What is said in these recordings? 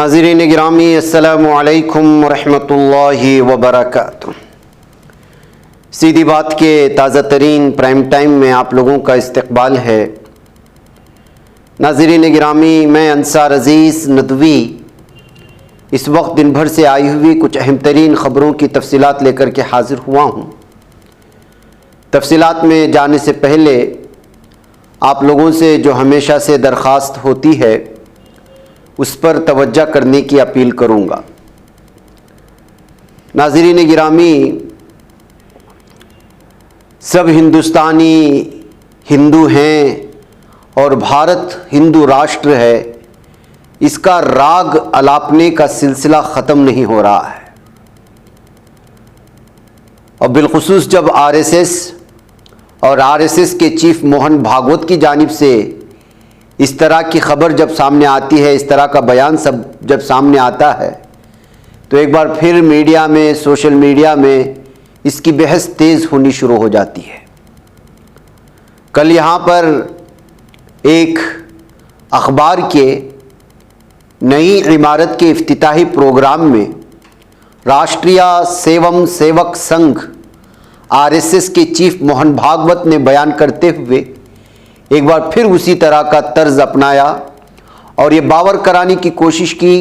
नाज़रीन गिरामी अस्सलामु अलैकुम वरहमतुल्लाहि वबरकातुह। सीधी बात के ताज़ा तरीन प्राइम टाइम में आप लोगों का इस्तकबाल है। नाज़रीन गिरामी, मैं अंसार अज़ीज़ नदवी इस वक्त दिन भर से आई हुई कुछ अहम तरीन ख़बरों की तफसीलात लेकर के हाज़िर हुआ हूँ। तफसीलात में जाने से पहले आप लोगों से जो हमेशा से दरख्वास्त होती है उस पर तवज्जो करने की अपील करूँगा। नाज़रीन गिरामी, सब हिंदुस्तानी हिंदू हैं और भारत हिंदू राष्ट्र है, इसका राग अलापने का सिलसिला ख़त्म नहीं हो रहा है। और बिलखुसूस जब आरएसएस और आरएसएस के चीफ मोहन भागवत की जानिब से इस तरह की ख़बर जब सामने आती है, इस तरह का बयान सब जब सामने आता है, तो एक बार फिर मीडिया में, सोशल मीडिया में इसकी बहस तेज़ होनी शुरू हो जाती है। कल यहाँ पर एक अखबार के नई इमारत के इफ्तिताही प्रोग्राम में राष्ट्रीय स्वयं सेवक संघ आरएसएस के चीफ मोहन भागवत ने बयान करते हुए एक बार फिर उसी तरह का तर्ज अपनाया और ये बावर कराने की कोशिश की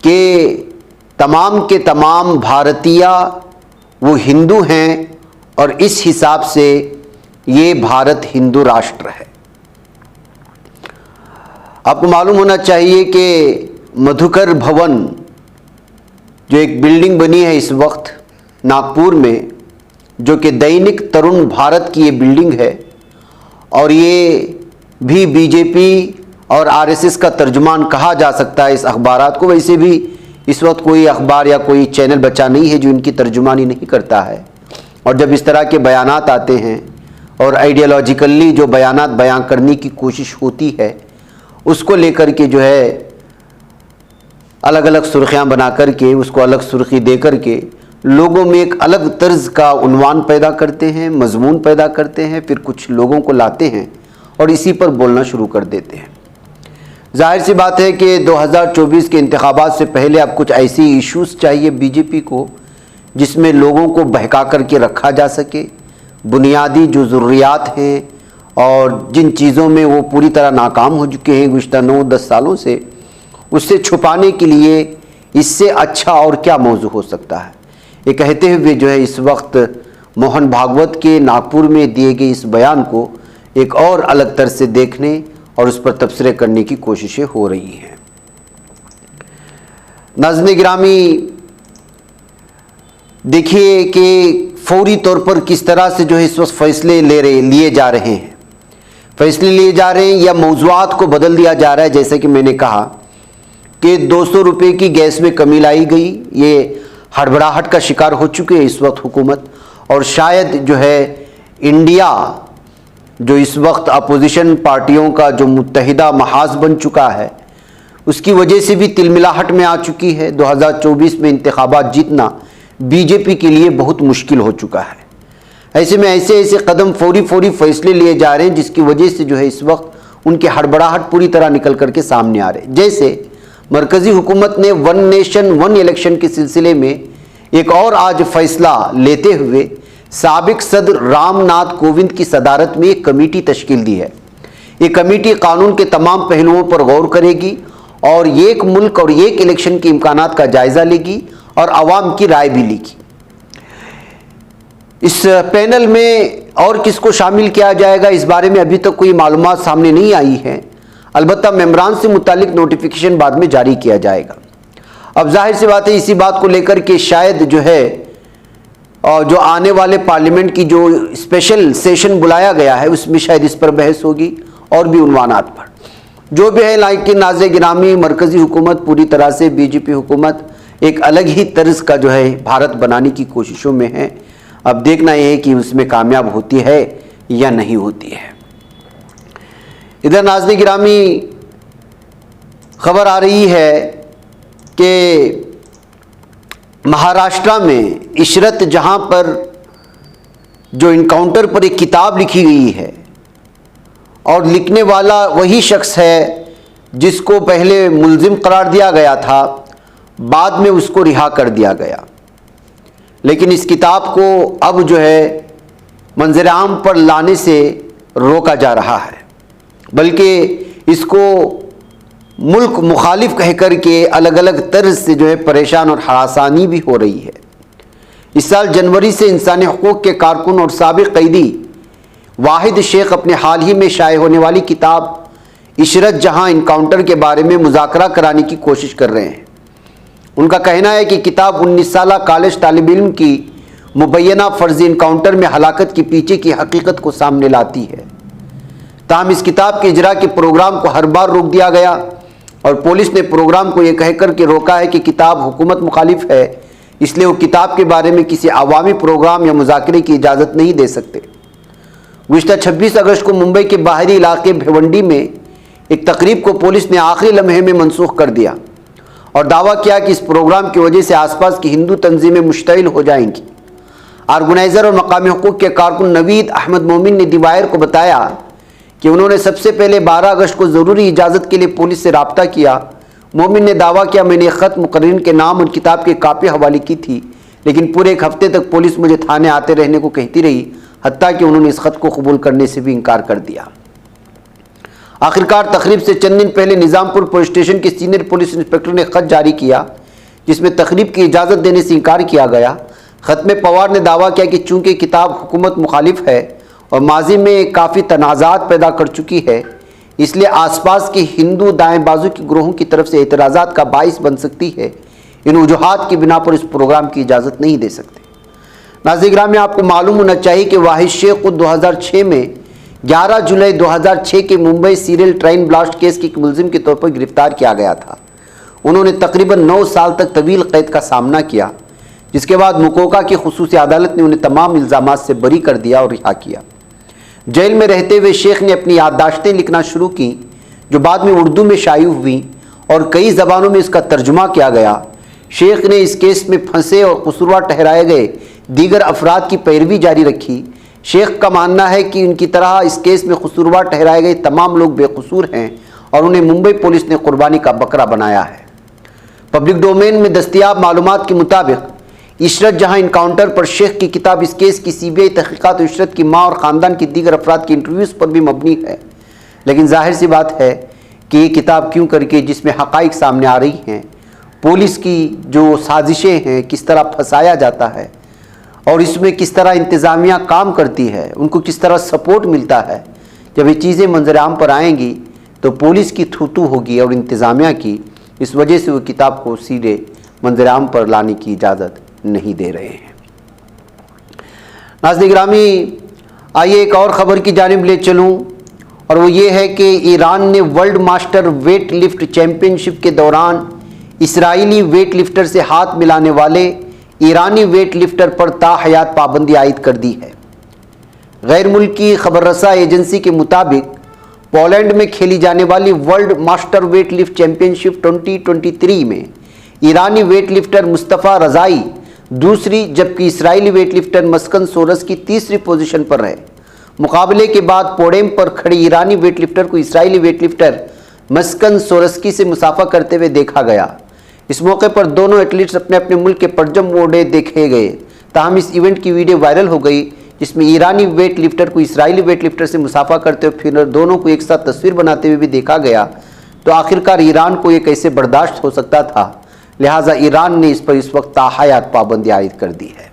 कि तमाम के तमाम भारतीय वो हिंदू हैं और इस हिसाब से ये भारत हिंदू राष्ट्र है। आपको मालूम होना चाहिए कि मधुकर भवन जो एक बिल्डिंग बनी है इस वक्त नागपुर में, जो कि दैनिक तरुण भारत की ये बिल्डिंग है और ये भी बीजेपी और आरएसएस का तर्जुमान कहा जा सकता है इस अखबारात को। वैसे भी इस वक्त कोई अखबार या कोई चैनल बचा नहीं है जो इनकी तर्जुमानी नहीं करता है। और जब इस तरह के बयानात आते हैं और आइडियोलॉजिकली जो बयानात बयां करने की कोशिश होती है, उसको लेकर के जो है अलग अलग सुर्खियाँ बना करके, उसको अलग सुर्खी दे करके लोगों में एक अलग तर्ज का उन्वान पैदा करते हैं, मजमून पैदा करते हैं, फिर कुछ लोगों को लाते हैं और इसी पर बोलना शुरू कर देते हैं। जाहिर सी बात है कि 2024 के इंतखाबात से पहले अब कुछ ऐसी इश्यूज़ चाहिए बीजेपी को जिसमें लोगों को बहका करके रखा जा सके। बुनियादी जो ज़रूरियात हैं और जिन चीज़ों में वो पूरी तरह नाकाम हो चुके हैं गुज़श्ता 9-10 सालों से, उससे छुपाने के लिए इससे अच्छा और क्या मौजू हो सकता है। ये कहते हुए जो है इस वक्त मोहन भागवत के नागपुर में दिए गए इस बयान को एक और अलग तरह से देखने और उस पर तबसरे करने की कोशिशें हो रही हैं। नाज़रीन गिरामी, देखिए कि फौरी तौर पर किस तरह से जो है इस वक्त फैसले लिए जा रहे हैं, फैसले लिए जा रहे हैं या मौज़ूआत को बदल दिया जा रहा है। जैसे कि मैंने कहा कि 200 रुपये की गैस में कमी लाई गई, ये हड़बड़ाहट का शिकार हो चुके हैं इस वक्त हुकूमत। और शायद जो है इंडिया जो इस वक्त अपोजिशन पार्टियों का जो मुत्तहिदा महाज बन चुका है, उसकी वजह से भी तिलमिलाहट में आ चुकी है। 2024 में इंतखाबात जीतना बीजेपी के लिए बहुत मुश्किल हो चुका है। ऐसे में ऐसे कदम फौरी फैसले लिए जा रहे हैं जिसकी वजह से जो है इस वक्त उनकी हड़बड़ाहट पूरी तरह निकल करके सामने आ रहे हैं। जैसे मरकज़ी हुकूमत ने वन नेशन वन इलेक्शन के सिलसिले में एक और आज फैसला लेते हुए साबिक सदर रामनाथ कोविंद की सदारत में एक कमेटी तश्कील दी है। ये कमेटी कानून के तमाम पहलुओं पर गौर करेगी और एक मुल्क और एक इलेक्शन के इम्कानात का जायज़ा लेगी और आवाम की राय भी लेगी। इस पैनल में और किसको शामिल किया जाएगा इस बारे में अभी तक कोई मालूमात सामने नहीं आई है। अलबत्ता मेंबरान से मुतालिक नोटिफिकेशन बाद में जारी किया जाएगा। अब जाहिर सी बात है इसी बात को लेकर के शायद जो है जो आने वाले पार्लियामेंट की जो स्पेशल सेशन बुलाया गया है उसमें शायद इस पर बहस होगी और भी उन्वानात पर। जो भी है लाइक नाज़रीन गिरामी, मरकज़ी हुकूमत पूरी तरह से बीजेपी हुकूमत एक अलग ही तर्ज का जो है भारत बनाने की कोशिशों में है। अब देखना यह है कि उसमें कामयाब होती है या नहीं होती है। इधर नाज़रीन गिरामी, खबर आ रही है कि महाराष्ट्र में इशरत जहां पर जो इनकाउंटर पर एक किताब लिखी गई है और लिखने वाला वही शख्स है जिसको पहले मुल्जिम करार दिया गया था, बाद में उसको रिहा कर दिया गया। लेकिन इस किताब को अब जो है मंजर आम पर लाने से रोका जा रहा है, बल्कि इसको मुल्क मुखालिफ कह कर के अलग अलग तर्ज से जो है परेशान और हरासानी भी हो रही है। इस साल जनवरी से इंसानी हकूक़ के कारकुन और साबिक़ कैदी वाहिद शेख अपने हाल ही में शाये होने वाली किताब इशरत जहां इनकाउंटर के बारे में मुज़ाकरा कराने की कोशिश कर रहे हैं। उनका कहना है कि किताब 19 साला कॉलेज तालिब इल्म की मुबैना फ़र्ज़ी इनकाउंटर में हलाकत के पीछे की हकीकत को सामने लाती है। ताहम इस किताब के इजरा के प्रोग्राम को हर बार रोक दिया गया और पुलिस ने प्रोग्राम को यह कहकर के रोका है कि किताब हुकूमत मुखालिफ है, इसलिए वो किताब के बारे में किसी अवामी प्रोग्राम या मुज़ाकरे की इजाज़त नहीं दे सकते। गुज़िश्ता 26 अगस्त को मुंबई के बाहरी इलाके भिवंडी में एक तकरीब को पुलिस ने आखिरी लम्हे में मनसूख कर दिया और दावा किया कि इस प्रोग्राम की वजह से आसपास की हिंदू तंजीमें मुश्तइल हो जाएंगी। ऑर्गेनाइज़र और मकामी हुकूक़ के कारकुन नवीद अहमद मोमिन ने दी वायर को बताया कि उन्होंने सबसे पहले 12 अगस्त को ज़रूरी इजाज़त के लिए पुलिस से रब्ता किया। मोमिन ने दावा किया, मैंने ख़त मुकर्रिन के नाम और किताब की कापी हवाले की थी, लेकिन पूरे एक हफ्ते तक पुलिस मुझे थाने आते रहने को कहती रही, हत्ता कि उन्होंने इस ख़त को कबूल करने से भी इनकार कर दिया। आखिरकार तकरीब से चंद दिन पहले निज़ामपुर पुलिस स्टेशन के सीनियर पुलिस इंस्पेक्टर ने ख़त जारी किया जिसमें तकरीब की इजाज़त देने से इनकार किया गया। ख़त में पवार ने दावा किया कि चूँकि किताब हुकूमत मुखालिफ है और माजी में काफ़ी तनाज़ात पैदा कर चुकी है, इसलिए आसपास के हिंदू दाएँ बाजू के ग्रोहों की तरफ से एतराज़ात का बाइस बन सकती है। इन वजूहात की बिना पर इस प्रोग्राम की इजाज़त नहीं दे सकते। नाज़रीन, में आपको मालूम होना चाहिए कि वाहिद शेख को 2006 में 11 जुलाई 2006 के Mumbai serial train blast case के एक मुल्जिम के तौर पर गिरफ्तार किया गया था। उन्होंने तकरीबन 9 साल तक तवील कैद का सामना किया, जिसके बाद मुकोका की खुसूसी अदालत ने उन्हें तमाम इल्ज़ामात से बरी कर दिया और रिहा किया। जेल में रहते हुए शेख ने अपनी याददाश्तें लिखना शुरू की, जो बाद में उर्दू में शायू हुई और कई ज़बानों में इसका तर्जुमा किया गया। शेख ने इस केस में फंसे और कसूरवार ठहराए गए दीगर अफराद की पैरवी जारी रखी। शेख का मानना है कि उनकी तरह इस केस में कसूरवार ठहराए गए तमाम लोग बेकसूर हैं और उन्हें मुंबई पुलिस ने कुर्बानी का बकरा बनाया है। पब्लिक डोमेन में दस्तियाब मालूमात के मुताबिक इशरत जहां इनकाउंटर पर शेख की किताब इस केस की सीबीआई तहकीकात और इशरत की माँ और ख़ानदान की दीगर अफराद की इंटरव्यूज़ पर भी मबनी है। लेकिन जाहिर सी बात है कि ये किताब क्यों करके जिसमें हक़ाइक़ सामने आ रही हैं, पुलिस की जो साजिशें हैं, किस तरह फंसाया जाता है और इसमें किस तरह इंतज़ामिया काम करती है, उनको किस तरह सपोर्ट मिलता है, जब ये चीज़ें मंजर आम पर आएंगी तो पुलिस की थूथू होगी और इंतज़ामिया की। इस वजह से वो किताब को सीधे मंजर आम पर लाने की इजाज़त नहीं दे रहे हैं। नाज़रीन गिरामी, आइए एक और ख़बर की जानिब ले चलूँ और वो ये है कि ईरान ने world master weight lift championship के दौरान इसराइली वेट लिफ्टर से हाथ मिलाने वाले ईरानी वेट लिफ्टर पर ताहयात पाबंदी आयद कर दी है। गैर मुल्की खबर रसा एजेंसी के मुताबिक पोलैंड में खेली जाने वाली world master weight lift championship 2023 में ईरानी वेट लिफ्टर मुस्तफ़ा रज़ाई दूसरी जबकि इसराइली वेट लिफ्टर मस्कन सोरस की तीसरी पोजीशन पर रहे। मुकाबले के बाद पोडियम पर खड़े ईरानी वेट लिफ्टर को इसराइली वेट लिफ्टर मस्कन सोरस्की से मुसाफा करते हुए देखा गया। इस मौके पर दोनों एथलीट्स अपने अपने मुल्क के परचम ओढ़े देखे गए। ताहम इस इवेंट की वीडियो वायरल हो गई, जिसमें ईरानी वेट लिफ्टर को इसराइली वेट लिफ्टर से मुसाफा करते हुए फिर दोनों को एक साथ तस्वीर बनाते हुए भी देखा गया। तो आखिरकार ईरान को ये कैसे बर्दाश्त हो सकता था, लिहाजा ईरान ने इस पर इस वक्त ताहयात पाबंदी आयद कर दी है।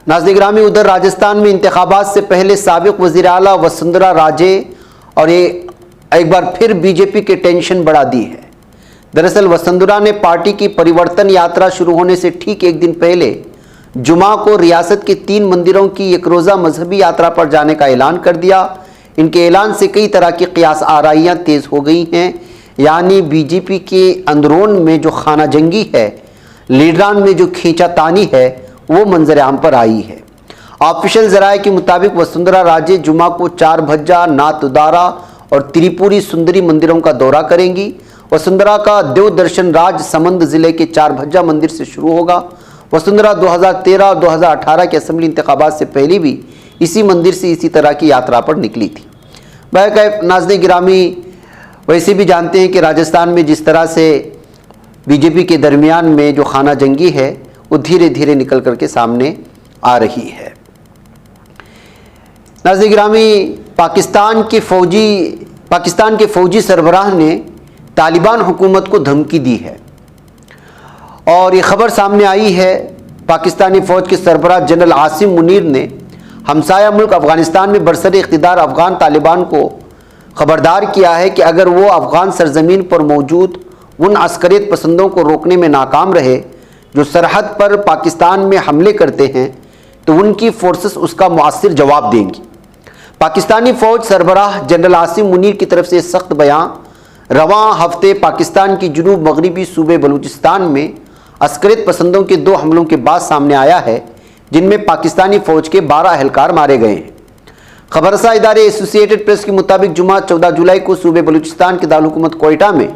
नाज़रीन गिरामी, उधर राजस्थान में इंतखाबात से पहले साबिक वज़ीर आला वसुंधरा राजे और ये एक बार फिर बीजेपी के टेंशन बढ़ा दी है। दरअसल वसुंधरा ने पार्टी की परिवर्तन यात्रा शुरू होने से ठीक एक दिन पहले जुमा को रियासत के 3 मंदिरों की एक रोज़ा मजहबी यात्रा पर जाने का ऐलान कर दिया। इनके ऐलान से कई तरह की क़ियास आराइयाँ तेज़ हो गई हैं, यानी बीजेपी के अंदरून में जो खाना जंगी है, लीडरान में जो खींचातानी है, वो मंजर आम पर आई है। ऑफिशियल ज़राए के मुताबिक वसुंधरा राजे जुमा को 4 भज्जा, नाथद्वारा और त्रिपुरी सुंदरी मंदिरों का दौरा करेंगी। वसुंधरा का देव दर्शन राजसमंद ज़िले के 4 भज्जा मंदिर से शुरू होगा। वसुंधरा 2013 और 2018 के असेंबली इंतखाबात से पहले भी इसी मंदिर से इसी तरह की यात्रा पर निकली थी। नाज़रीन गिरामी, वैसे भी जानते हैं कि राजस्थान में जिस तरह से बीजेपी के दरमियान में जो खाना जंगी है वो धीरे धीरे निकल करके सामने आ रही है। नाज़रीन गिरामी, पाकिस्तान के फौजी सरबराह ने तालिबान हुकूमत को धमकी दी है और ये खबर सामने आई है। पाकिस्तानी फ़ौज के सरबराह जनरल आसिम मुनीर ने हमसाया मुल्क अफ़गानिस्तान में बरसर इक़्तिदार अफ़गान तालिबान को ख़बरदार किया है कि अगर वो अफ़गान सरज़मीन पर मौजूद उन अस्करियत पसंदों को रोकने में नाकाम रहे जो सरहद पर पाकिस्तान में हमले करते हैं तो उनकी फोर्सेस उसका मुअस्सिर जवाब देंगी। पाकिस्तानी फ़ौज सरबराह जनरल आसिम मुनीर की तरफ से सख्त बयान रवां हफ्ते पाकिस्तान की जुनूब मगरबी सूबे बलूचिस्तान में अस्करियत पसंदों के 2 हमलों के बाद सामने आया है, जिनमें पाकिस्तानी फ़ौज के 12 एहलकार मारे गए हैं। खबरसा इदारे एसोसिएटेड प्रेस के मुताबिक जुमा 14 जुलाई को सूबे बलूचिस्तान के दारुल-हुकूमत कोयटा में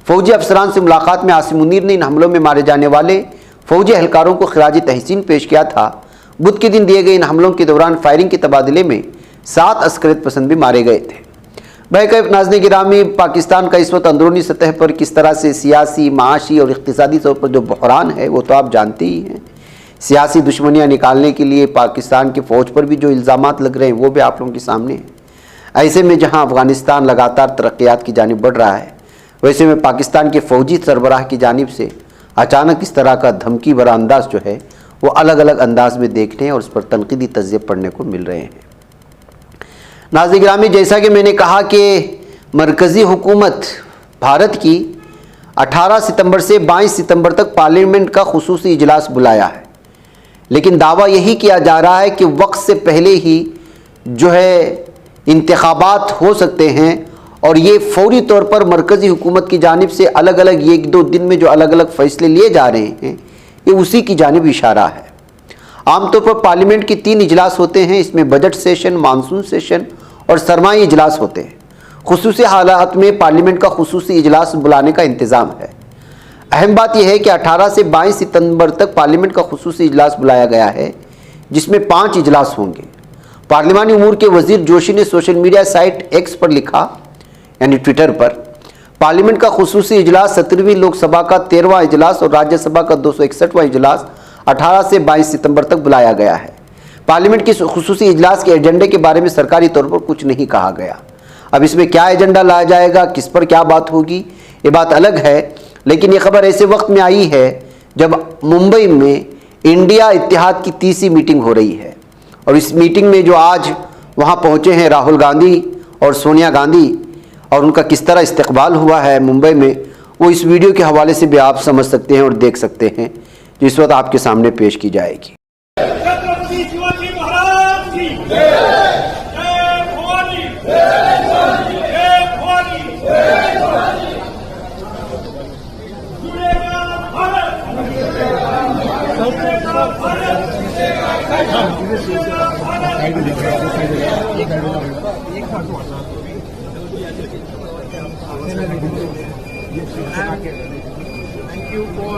फ़ौजी अफसरान से मुलाकात में आसिम मुनीर ने इन हमलों में मारे जाने वाले फ़ौजी एहलकारों को खिराज तहसीन पेश किया था। बुध के दिन दिए गए इन हमलों के दौरान फायरिंग के तबादले में 7 अस्करियत पसंद भी मारे गए थे। बहरकैफ नाज़रीन गिरामी, पाकिस्तान का इस वक्त अंदरूनी सतह पर किस तरह से सियासी, माशी और इक़्तिसादी तौर पर जो बहरान है वो तो आप जानते ही हैं। सियासी दुश्मनियाँ निकालने के लिए पाकिस्तान की फ़ौज पर भी जो इल्ज़ामात लग रहे हैं वो भी आप लोगों के सामने हैं। ऐसे में जहाँ अफ़गानिस्तान लगातार तरक्यात की जानिब बढ़ रहा है, वैसे में पाकिस्तान के फ़ौजी सरबराह की जानिब से अचानक इस तरह का धमकी भरा अंदाज़ जो है वो अलग अलग अंदाज में देखने और उस पर तनकीदी तज़्ज़िये पढ़ने को मिल रहे हैं। नाज़रीन गिरामी, जैसा कि मैंने कहा कि मरकज़ी हुकूमत भारत की 18 सितंबर से 22 सितंबर तक पार्लियामेंट का खुसूसी इजलास बुलाया है, लेकिन दावा यही किया जा रहा है कि वक्त से पहले ही जो है इंतखाबात हो सकते हैं और ये फौरी तौर पर मरकज़ी हुकूमत की जानिब से अलग अलग 1-2 दिन में जो अलग अलग फ़ैसले लिए जा रहे हैं ये उसी की जानिब इशारा है। आमतौर पर पार्लियामेंट की 3 इजलास होते हैं, इसमें बजट सेशन, मानसून सेशन और सरमाई इजलास होते हैं। खुसूसी हालात में पार्लियामेंट का खुसूसी इजलास बुलाने का इंतज़ाम है। अहम बात यह है कि 18 से 22 सितंबर तक पार्लियामेंट का खुसूसी इजलास बुलाया गया है, जिसमें 5 इजलास होंगे। पार्लिमानी उमूर के वज़ीर जोशी ने सोशल मीडिया साइट एक्स पर लिखा, यानी ट्विटर पर, पार्लियामेंट का खुसूसी इजलास 17वीं लोकसभा का 13वां इजलास और राज्यसभा का 261वां इजलास 18 से 22 सितंबर तक बुलाया गया है। पार्लियामेंट के खुसूसी इजलास के एजेंडे के बारे में सरकारी तौर पर कुछ नहीं कहा गया। अब इसमें क्या एजेंडा लाया जाएगा, किस पर क्या बात होगी, ये बात अलग है, लेकिन ये खबर ऐसे वक्त में आई है जब मुंबई में इंडिया इत्तेहाद की 30वीं मीटिंग हो रही है और इस मीटिंग में जो आज वहाँ पहुँचे हैं राहुल गांधी और सोनिया गांधी और उनका किस तरह इस्तकबाल हुआ है मुंबई में, वो इस वीडियो के हवाले से भी आप समझ सकते हैं और देख सकते हैं, जो इस वक्त आपके सामने पेश की जाएगी। Thank you for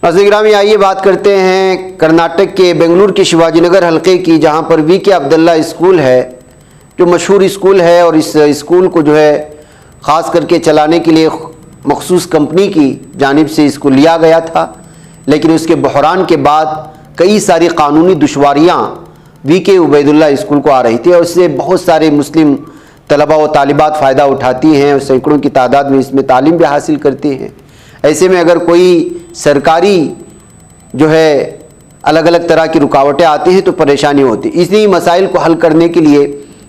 नाज़रीन, आइए बात करते हैं कर्नाटक के बेंगलुरु के शिवाजीनगर हलके की, जहां पर वी.के. अब्दुल्ला स्कूल है, जो मशहूर स्कूल है और इस स्कूल को जो है ख़ास करके चलाने के लिए मखसूस कंपनी की जानिब से इसको लिया गया था, लेकिन उसके बहरान के बाद कई सारी कानूनी दुश्वारियाँ वी.के. उबैदुल्ला स्कूल को आ रही थी और इससे बहुत सारे मुस्लिम तलबा व तालिबात फ़ायदा उठाती हैं और सैकड़ों की तादाद में इसमें तालीम भी हासिल करती हैं। ऐसे में अगर कोई सरकारी जो है अलग अलग तरह की रुकावटें आती हैं तो परेशानी होती। इसी मसाइल को हल करने के लिए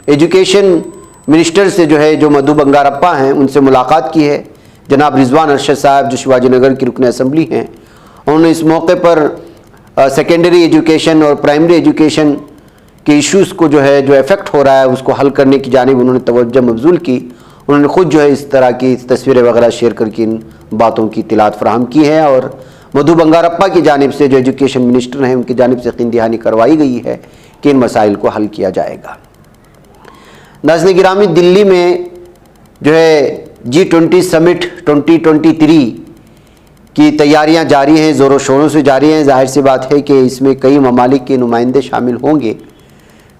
एजुकेशन मिनिस्टर से जो है, जो मधु बंगारप्पा हैं, उनसे मुलाकात की है। जनाब रिजवान अरशद साहब, जो शिवाजीनगर की रुकन असम्बली हैं, उन्होंने इस मौके पर सेकेंडरी एजुकेशन और प्राइमरी एजुकेशन के इश्यूज़ को जो है, जो इफ़ेक्ट हो रहा है, उसको हल करने की जानिब उन्होंने तवज्जो मबज़ूल की। उन्होंने ख़ुद जो है इस तरह की तस्वीरें वगैरह शेयर करके इन बातों की इत्तिलात फराहम की है और मधु बंगारप्पा की जानिब से, जो एजुकेशन मिनिस्टर हैं, उनकी जानिब से कीन दहानी करवाई गई है कि इन मसाइल को हल किया जाएगा। नाज़रीन गिरामी, दिल्ली में जो है G20 समिट 2023 की तैयारियां जारी हैं, ज़ोरों शोरों से जारी हैं। जाहिर सी बात है कि इसमें कई ममालिक के नुमाइंदे शामिल होंगे,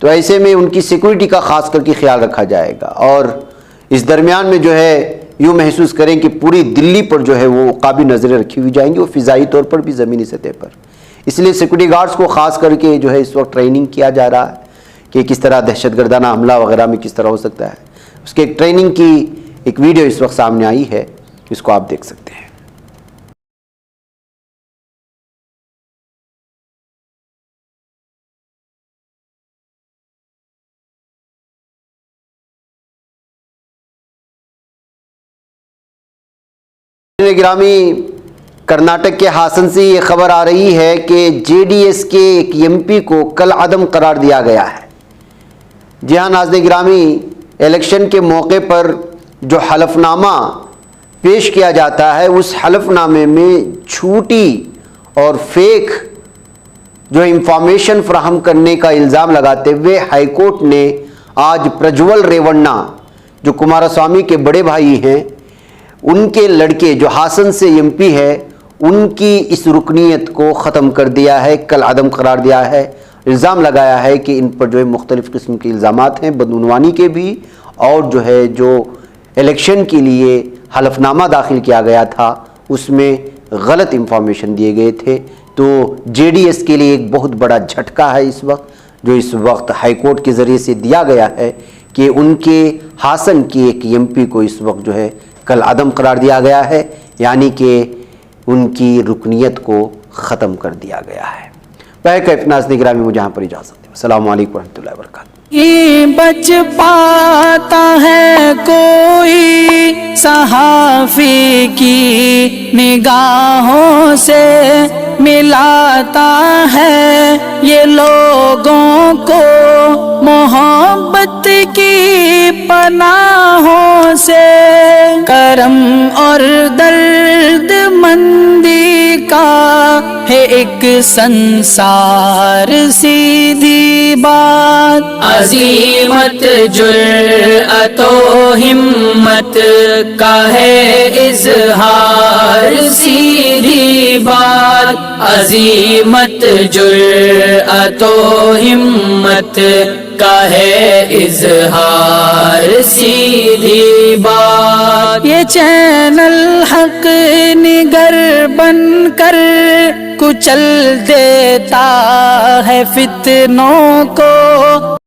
तो ऐसे में उनकी सिक्योरिटी का ख़ास करके ख्याल रखा जाएगा। और इस दरमियान में जो है यूँ महसूस करें कि पूरी दिल्ली पर जो है वो काबी नज़रें रखी हुई जाएंगी, वो फ़िज़ाई तौर पर भी ज़मीनी सतह पर। इसलिए सिक्योरिटी गार्ड्स को ख़ास करके जो है इस वक्त ट्रेनिंग किया जा रहा है कि किस तरह दहशतगर्दाना हमला वगैरह में किस तरह हो सकता है। उसके एक ट्रेनिंग की एक वीडियो इस वक्त सामने आई है, इसको आप देख सकते हैं। गिरामी, कर्नाटक के हासन से ये खबर आ रही है कि जेडीएस के एक एमपी को कल अदम करार दिया गया है। जी हाँ नाज़रीन गिरामी, इलेक्शन के मौके पर जो हलफनामा पेश किया जाता है, उस हलफनामे में झूठी और फेक जो इंफॉर्मेशन फ्राहम करने का इल्ज़ाम लगाते हुए हाईकोर्ट ने आज प्रज्वल रेवन्ना, जो कुमारस्वामी के बड़े भाई हैं, उनके लड़के जो हासन से एमपी है, उनकी इस रुकनीत को ख़त्म कर दिया है, कल अदम करार दिया है। इल्ज़ाम लगाया है कि इन पर जो है मुख्तलिफ़ किस्म के इल्ज़ामात हैं, बदउनवानी के भी, और जो है जो इलेक्शन के लिए हलफनामा दाखिल किया गया था उसमें गलत इंफॉर्मेशन दिए गए थे। तो जेडीएस के लिए एक बहुत बड़ा झटका है इस वक्त, जो इस वक्त हाईकोर्ट के ज़रिए से दिया गया है कि उनके हासन की एक एमपी को इस वक्त जो है कल अदम करार दिया गया है, यानी कि उनकी रुकनीत को ख़त्म कर दिया गया है। बैक नाज़रीन गिरामी, मुझे यहाँ पर इजाज़त दें। अस्सलामु अलैकुम रहमतुल्लाहि व बरकातहू। ये बच पाता है कोई सहाफ़ी की निगाहों से, मिलाता है ये लोगों को मोहब्बत की पनाहों से। करम और दर्द मंदी का है एक संसार, सीधी बात। अज़ीमत जुर्अतो हिम्मत का है इज़हार, सीधी बात। अज़ीमत जुर्अतो हिम्मत का है इज़हार, सीधी बात। ये चैनल हक निगर बनकर कुचल देता है फितनों को।